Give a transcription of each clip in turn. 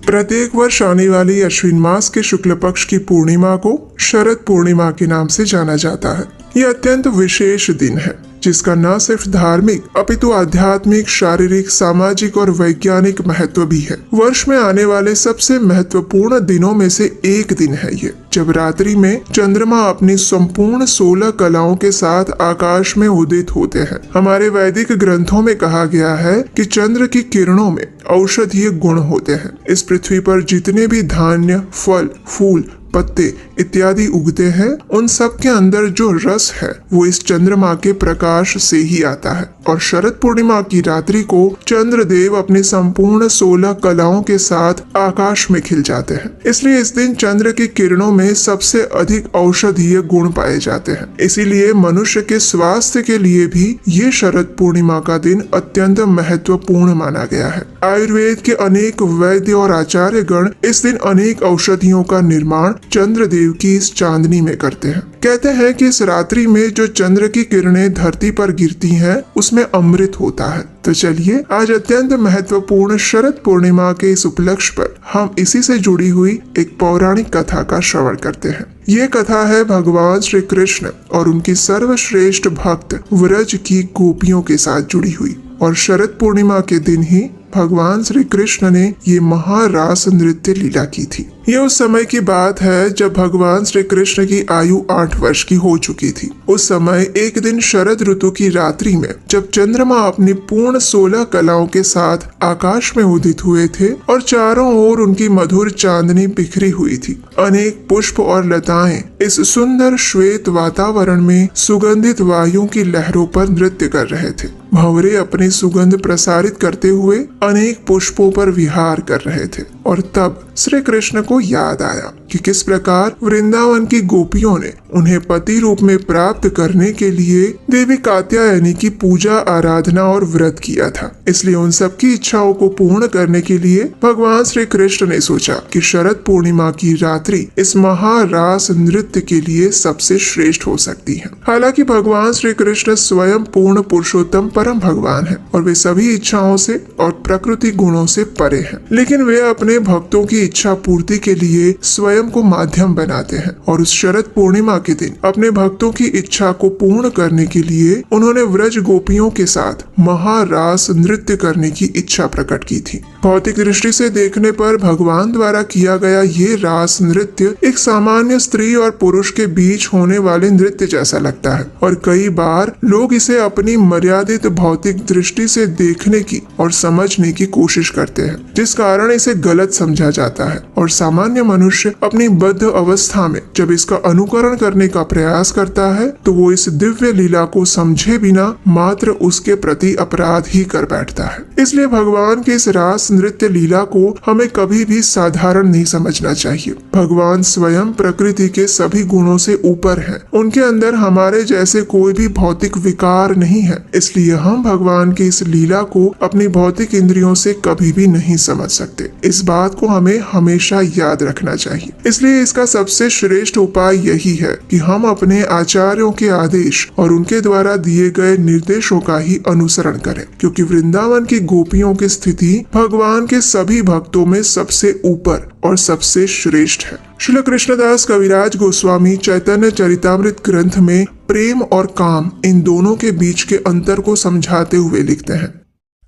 प्रत्येक वर्ष आने वाली अश्विन मास के शुक्ल पक्ष की पूर्णिमा को शरद पूर्णिमा के नाम से जाना जाता है। यह अत्यंत विशेष दिन है जिसका न सिर्फ धार्मिक अपितु आध्यात्मिक, शारीरिक, सामाजिक और वैज्ञानिक महत्व भी है। वर्ष में आने वाले सबसे महत्वपूर्ण दिनों में से एक दिन है ये, जब रात्रि में चंद्रमा अपनी संपूर्ण 16 कलाओं के साथ आकाश में उदित होते हैं। हमारे वैदिक ग्रंथों में कहा गया है कि चंद्र की किरणों में औषधीय गुण होते हैं। इस पृथ्वी पर जितने भी धान्य, फल, फूल, पत्ते इत्यादि उगते हैं, उन सब के अंदर जो रस है वो इस चंद्रमा के प्रकाश से ही आता है। और शरद पूर्णिमा की रात्रि को चंद्रदेव अपनी संपूर्ण 16 कलाओं के साथ आकाश में खिल जाते हैं। इसलिए इस दिन चंद्र की किरणों में सबसे अधिक औषधीय गुण पाए जाते हैं। इसीलिए मनुष्य के स्वास्थ्य के लिए भी ये शरद पूर्णिमा का दिन अत्यंत महत्वपूर्ण माना गया है। आयुर्वेद के अनेक वैद्य और आचार्य गण इस दिन अनेक औषधियों का निर्माण चंद्रदेव की इस चांदनी में करते हैं। कहते हैं कि इस रात्रि में जो चंद्र की किरणें धरती पर गिरती हैं, उसमें अमृत होता है। तो चलिए आज अत्यंत महत्वपूर्ण शरद पूर्णिमा के इस उपलक्ष्य पर हम इसी से जुड़ी हुई एक पौराणिक कथा का श्रवण करते हैं। ये कथा है भगवान श्री कृष्ण और उनकी सर्वश्रेष्ठ भक्त व्रज की गोपियों के साथ जुड़ी हुई। और शरद पूर्णिमा के दिन ही भगवान श्री कृष्ण ने ये महारास नृत्य लीला की थी। ये उस समय की बात है जब भगवान श्री कृष्ण की आयु 8 वर्ष की हो चुकी थी। उस समय एक दिन शरद ऋतु की रात्रि में जब चंद्रमा अपनी पूर्ण 16 कलाओं के साथ आकाश में उदित हुए थे और चारों ओर उनकी मधुर चांदनी बिखरी हुई थी, अनेक पुष्प और लताएं इस सुंदर श्वेत वातावरण में सुगंधित वायु की लहरों पर नृत्य कर रहे थे। भंवरे अपनी सुगंध प्रसारित करते हुए अनेक पुष्पों पर विहार कर रहे थे। और तब श्री कृष्ण को याद आया कि किस प्रकार वृंदावन की गोपियों ने उन्हें पति रूप में प्राप्त करने के लिए देवी कात्यायनी की पूजा, आराधना और व्रत किया था। इसलिए उन सबकी इच्छाओं को पूर्ण करने के लिए भगवान श्री कृष्ण ने सोचा कि शरद पूर्णिमा की रात्रि इस महारास नृत्य के लिए सबसे श्रेष्ठ हो सकती है। हालांकि भगवान श्री कृष्ण स्वयं पूर्ण पुरुषोत्तम परम भगवान है और वे सभी इच्छाओं से और प्रकृति गुणों से परे हैं, लेकिन वे अपने भक्तों की इच्छा पूर्ति के लिए स्वयं को माध्यम बनाते हैं। और उस शरद पूर्णिमा के दिन अपने भक्तों की इच्छा को पूर्ण करने के लिए उन्होंने व्रज गोपियों के साथ महारास नृत्य करने की इच्छा प्रकट की थी। भौतिक दृष्टि से देखने पर भगवान द्वारा किया गया ये रास नृत्य एक सामान्य स्त्री और पुरुष के बीच होने वाले नृत्य जैसा लगता है और कई बार लोग इसे अपनी मर्यादित भौतिक दृष्टि से देखने की और समझने की कोशिश करते हैं, जिस कारण इसे गलत समझा जाता है। और सामान्य मनुष्य अपनी बद्ध अवस्था में जब इसका अनुकरण करने का प्रयास करता है तो वो इस दिव्य लीला को समझे बिना मात्र उसके प्रति अपराध ही कर बैठता है। इसलिए भगवान के इस रास नृत्य लीला को हमें कभी भी साधारण नहीं समझना चाहिए। भगवान स्वयं प्रकृति के सभी गुणों से ऊपर हैं। उनके अंदर हमारे जैसे कोई भी भौतिक विकार नहीं है। इसलिए हम भगवान की इस लीला को अपनी भौतिक इंद्रियों से कभी भी नहीं समझ सकते। इस बात को हमें हमेशा याद रखना चाहिए। इसलिए इसका सबसे श्रेष्ठ उपाय यही है कि हम अपने आचार्यों के आदेश और उनके द्वारा दिए गए निर्देशों का ही अनुसरण करें, क्योंकि वृंदावन की गोपियों की स्थिति भगवान के सभी भक्तों में सबसे ऊपर और सबसे श्रेष्ठ है। श्रील कृष्णदास कविराज गोस्वामी चैतन्य चरितामृत ग्रंथ में प्रेम और काम इन दोनों के बीच के अंतर को समझाते हुए लिखते हैं।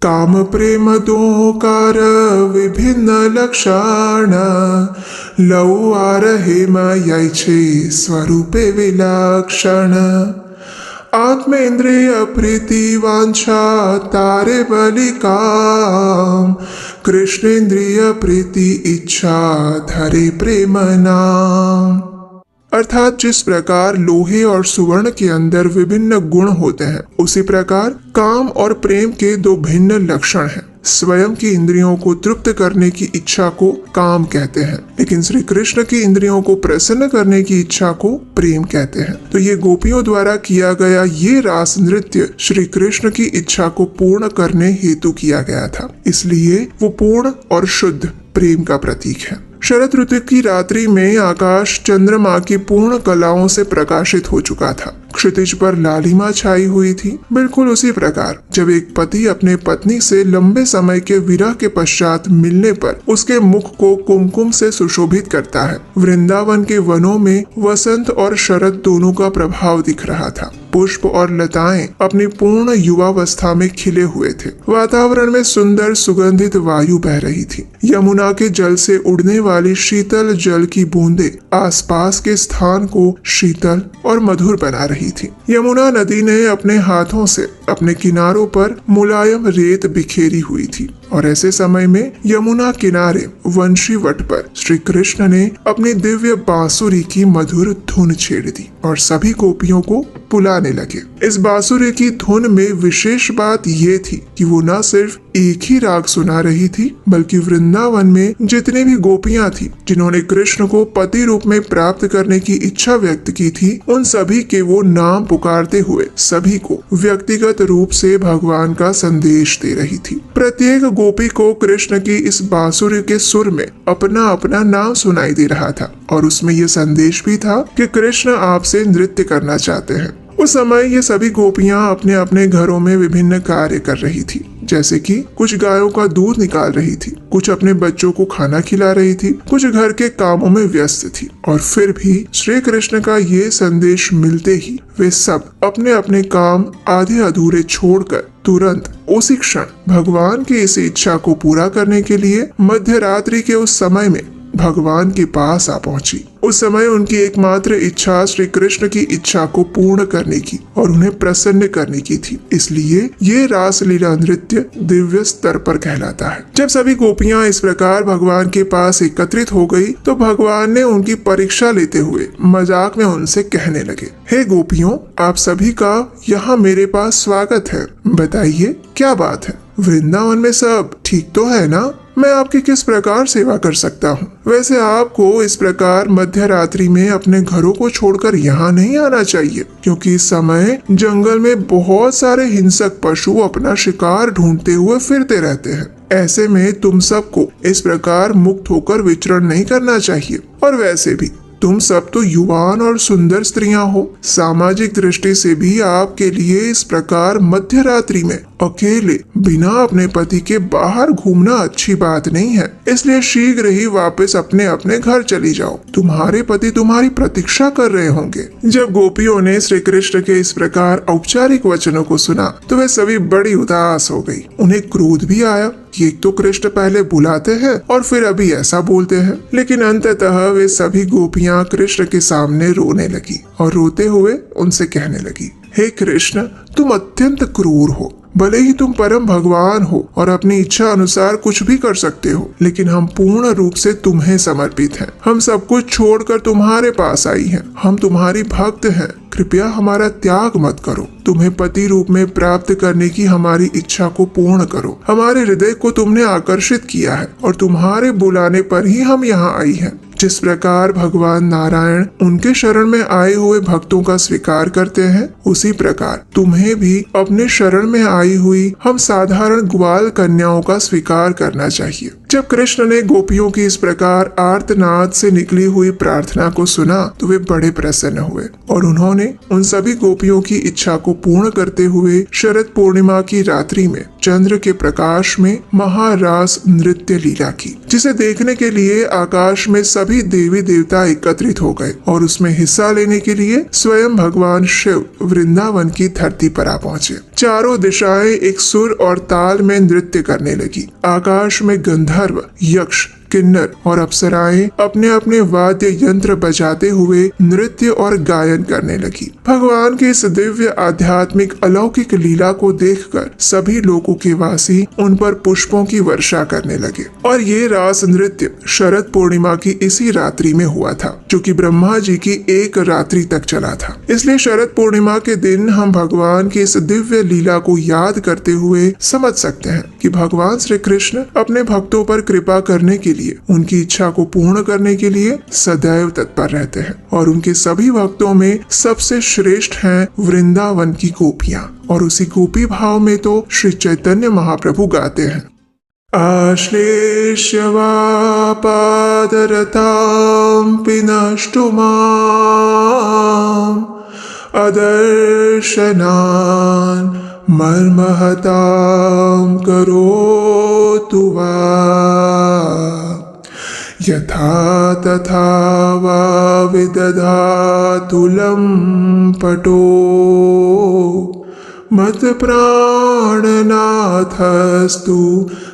काम प्रेम दो कार विभिन्न लक्षण लौ आरहे मायाचे स्वरूपे विलक्षण आत्मेन्द्रिय प्रीति वांछा तारे बलि काम कृष्णेन्द्रिय प्रीति इच्छा धरे प्रेम नाम। अर्थात जिस प्रकार लोहे और सुवर्ण के अंदर विभिन्न गुण होते हैं, उसी प्रकार काम और प्रेम के दो भिन्न लक्षण हैं। स्वयं की इंद्रियों को तृप्त करने की इच्छा को काम कहते हैं, लेकिन श्री कृष्ण की इंद्रियों को प्रसन्न करने की इच्छा को प्रेम कहते हैं। तो ये गोपियों द्वारा किया गया ये रास नृत्य श्री कृष्ण की इच्छा को पूर्ण करने हेतु किया गया था, इसलिए वो पूर्ण और शुद्ध प्रेम का प्रतीक है। शरद ऋतु की रात्रि में आकाश चंद्रमा की पूर्ण कलाओं से प्रकाशित हो चुका था। क्षितिज पर लालिमा छाई हुई थी। बिल्कुल उसी प्रकार जब एक पति अपने पत्नी से लंबे समय के विरह के पश्चात मिलने पर उसके मुख को कुमकुम से सुशोभित करता है, वृंदावन के वनों में वसंत और शरद दोनों का प्रभाव दिख रहा था। पुष्प और लताएं अपनी पूर्ण युवावस्था में खिले हुए थे। वातावरण में सुंदर सुगंधित वायु बह रही थी। यमुना के जल से उड़ने वाली शीतल जल की बूंदें आसपास के स्थान को शीतल और मधुर बना रही थी। यमुना नदी ने अपने हाथों से अपने किनारों पर मुलायम रेत बिखेरी हुई थी और ऐसे समय में यमुना किनारे वंशी वट पर श्री कृष्ण ने अपनी दिव्य बांसुरी की मधुर धुन छेड़ दी और सभी गोपियों को बुलाने लगे। इस बांसुरी की धुन में विशेष बात ये थी कि वो न सिर्फ एक ही राग सुना रही थी, बल्कि वृंदावन में जितनी भी गोपियां थी जिन्होंने कृष्ण को पति रूप में प्राप्त करने की इच्छा व्यक्त की थी, उन सभी के वो नाम पुकारते हुए सभी को व्यक्तिगत रूप से भगवान का संदेश दे रही थी। प्रत्येक गोपी को कृष्ण की इस बांसुरी के सुर में अपना अपना नाम सुनाई दे रहा था और उसमें यह संदेश भी था कि कृष्ण आपसे नृत्य करना चाहते हैं। उस समय ये सभी गोपियां अपने अपने घरों में विभिन्न कार्य कर रही थी, जैसे कि कुछ गायों का दूध निकाल रही थी, कुछ अपने बच्चों को खाना खिला रही थी, कुछ घर के कामों में व्यस्त थी। और फिर भी श्री कृष्ण का ये संदेश मिलते ही वे सब अपने अपने काम आधे अधूरे छोड़कर तुरंत उसी क्षण भगवान की इस इच्छा को पूरा करने के लिए मध्य रात्रि के उस समय में भगवान के पास आ पहुंची। उस समय उनकी एकमात्र इच्छा श्री कृष्ण की इच्छा को पूर्ण करने की और उन्हें प्रसन्न करने की थी। इसलिए ये रासलीला नृत्य दिव्य स्तर पर कहलाता है। जब सभी गोपियां इस प्रकार भगवान के पास एकत्रित हो गई तो भगवान ने उनकी परीक्षा लेते हुए मजाक में उनसे कहने लगे, हे गोपियों, आप सभी का यहाँ मेरे पास स्वागत है। बताइए क्या बात है? वृंदावन में सब ठीक तो है ना? मैं आपकी किस प्रकार सेवा कर सकता हूँ? वैसे आपको इस प्रकार मध्य रात्रि में अपने घरों को छोड़कर यहाँ नहीं आना चाहिए, क्योंकि इस समय जंगल में बहुत सारे हिंसक पशु अपना शिकार ढूंढते हुए फिरते रहते हैं। ऐसे में तुम सबको इस प्रकार मुक्त होकर विचरण नहीं करना चाहिए। और वैसे भी तुम सब तो युवान और सुंदर स्त्रियां हो। सामाजिक दृष्टि से भी आपके लिए इस प्रकार मध्य रात्रि में अकेले बिना अपने पति के बाहर घूमना अच्छी बात नहीं है। इसलिए शीघ्र ही वापस अपने अपने घर चली जाओ। तुम्हारे पति तुम्हारी प्रतीक्षा कर रहे होंगे। जब गोपियों ने श्री कृष्ण के इस प्रकार औपचारिक वचनों को सुना तो वे सभी बड़ी उदास हो गई। उन्हें क्रोध भी आया कि एक तो कृष्ण पहले बुलाते हैं और फिर अभी ऐसा बोलते हैं। लेकिन अंततः वे सभी गोपियां कृष्ण के सामने रोने लगी और रोते हुए उनसे कहने लगी, हे कृष्ण, तुम अत्यंत क्रूर हो। भले ही तुम परम भगवान हो और अपनी इच्छा अनुसार कुछ भी कर सकते हो, लेकिन हम पूर्ण रूप से तुम्हें समर्पित हैं। हम सब कुछ छोड़कर तुम्हारे पास आई हैं। हम तुम्हारी भक्त हैं। कृपया हमारा त्याग मत करो। तुम्हें पति रूप में प्राप्त करने की हमारी इच्छा को पूर्ण करो। हमारे हृदय को तुमने आकर्षित किया है और तुम्हारे बुलाने पर ही हम यहाँ आई हैं। जिस प्रकार भगवान नारायण उनके शरण में आए हुए भक्तों का स्वीकार करते हैं, उसी प्रकार तुम्हें भी अपने शरण में आई हुई हम साधारण ग्वाल कन्याओं का स्वीकार करना चाहिए। जब कृष्ण ने गोपियों की इस प्रकार आर्तनाद से निकली हुई प्रार्थना को सुना तो वे बड़े प्रसन्न हुए और उन्होंने उन सभी गोपियों की इच्छा को पूर्ण करते हुए शरद पूर्णिमा की रात्रि में चंद्र के प्रकाश में महारास नृत्य लीला की, जिसे देखने के लिए आकाश में सभी देवी देवता एकत्रित हो गए और उसमें हिस्सा लेने के लिए स्वयं भगवान शिव वृंदावन की धरती पर आ पहुंचे। चारों दिशाएं एक सुर और ताल में नृत्य करने लगी। आकाश में गंधर्व, यक्ष, किन्नर और अप्सराएं अपने अपने वाद्य यंत्र बजाते हुए नृत्य और गायन करने लगी। भगवान की इस दिव्य आध्यात्मिक अलौकिक लीला को देखकर सभी लोगों के वासी उन पर पुष्पों की वर्षा करने लगे। और ये रास नृत्य शरद पूर्णिमा की इसी रात्रि में हुआ था, जो कि ब्रह्मा जी की एक रात्रि तक चला था। इसलिए शरद पूर्णिमा के दिन हम भगवान की इस दिव्य लीला को याद करते हुए समझ सकते हैं कि भगवान श्री कृष्ण अपने भक्तों पर कृपा करने के लिए, उनकी इच्छा को पूर्ण करने के लिए सदैव तत्पर रहते हैं। और उनके सभी भक्तों में सबसे श्रेष्ठ हैं वृंदावन की गोपियां। और उसी गोपी भाव में तो श्री चैतन्य महाप्रभु गाते हैं, आश्लेष्य वा पादरतां पिनष्टु माम् अदर्शनान् मर्महतां करोतु वा यथा तथा वा विदधातु लम्पटो मत्प्राणनाथस्तु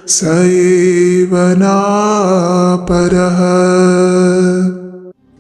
स एव नापरः।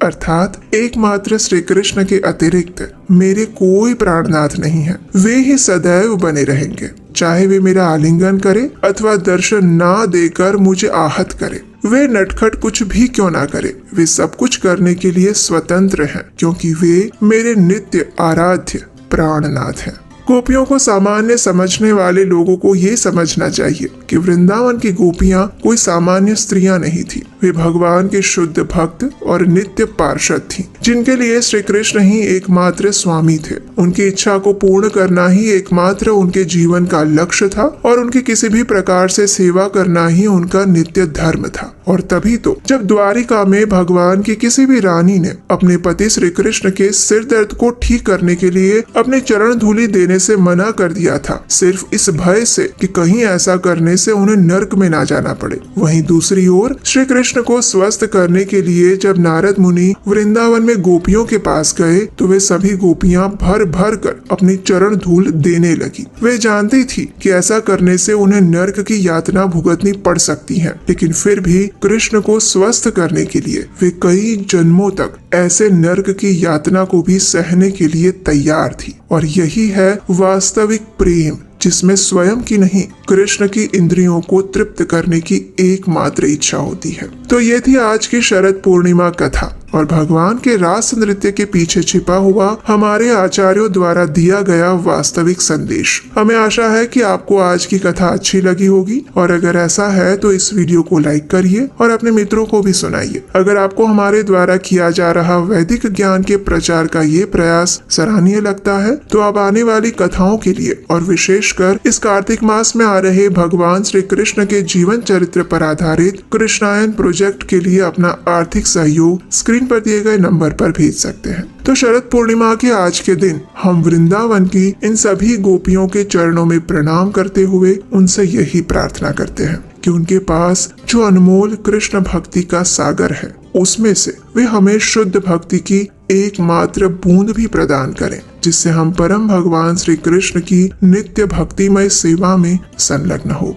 अर्थात एकमात्र श्री कृष्ण के अतिरिक्त मेरे कोई प्राणनाथ नहीं है। वे ही सदैव बने रहेंगे, चाहे वे मेरा आलिंगन करे अथवा दर्शन ना देकर मुझे आहत करे। वे नटखट कुछ भी क्यों ना करे, वे सब कुछ करने के लिए स्वतंत्र हैं, क्योंकि वे मेरे नित्य आराध्य प्राणनाथ हैं। गोपियों को सामान्य समझने वाले लोगों को ये समझना चाहिए कि वृंदावन की गोपियां कोई सामान्य स्त्रियां नहीं थी। वे भगवान के शुद्ध भक्त और नित्य पार्षद थीं, जिनके लिए श्री कृष्ण ही एकमात्र स्वामी थे। उनकी इच्छा को पूर्ण करना ही एकमात्र उनके जीवन का लक्ष्य था और उनकी किसी भी प्रकार से सेवा करना ही उनका नित्य धर्म था। और तभी तो जब द्वारिका में भगवान की किसी भी रानी ने अपने पति श्री कृष्ण के सिर दर्द को ठीक करने के लिए अपने चरण धूलि देने से मना कर दिया था, सिर्फ इस भय से कि कहीं ऐसा करने से उन्हें नर्क में ना जाना पड़े। वहीं दूसरी ओर श्री कृष्ण को स्वस्थ करने के लिए जब नारद मुनि वृंदावन में गोपियों के पास गए तो वे सभी गोपियां भर भर कर अपनी चरण धूल देने लगी। वे जानती थी कि ऐसा करने से उन्हें नर्क की यातना भुगतनी पड़ सकती है, लेकिन फिर भी कृष्ण को स्वस्थ करने के लिए वे कई जन्मों तक ऐसे नर्क की यातना को भी सहने के लिए तैयार थी। और यही है वास्तविक प्रेम, जिसमें स्वयं की नहीं कृष्ण की इंद्रियों को तृप्त करने की एकमात्र इच्छा होती है। तो ये थी आज की शरद पूर्णिमा कथा और भगवान के रास नृत्य के पीछे छिपा हुआ हमारे आचार्यों द्वारा दिया गया वास्तविक संदेश। हमें आशा है कि आपको आज की कथा अच्छी लगी होगी और अगर ऐसा है तो इस वीडियो को लाइक करिए और अपने मित्रों को भी सुनाइए। अगर आपको हमारे द्वारा किया जा रहा वैदिक ज्ञान के प्रचार का ये प्रयास सराहनीय लगता है तो आप आने वाली कथाओं के लिए और विशेषकर इस कार्तिक मास में आ रहे भगवान श्री कृष्ण के जीवन चरित्र पर आधारित कृष्णायन प्रोजेक्ट के लिए अपना आर्थिक सहयोग स्क्रीन पर दिए गए नंबर पर भेज सकते हैं। तो शरद पूर्णिमा के आज के दिन हम वृंदावन की इन सभी गोपियों के चरणों में प्रणाम करते हुए उनसे यही प्रार्थना करते हैं कि उनके पास जो अनमोल कृष्ण भक्ति का सागर है उसमें से वे हमें शुद्ध भक्ति की एकमात्र बूंद भी प्रदान करें, जिससे हम परम भगवान श्री कृष्ण की नित्य भक्तिमय सेवा में संलग्न हो।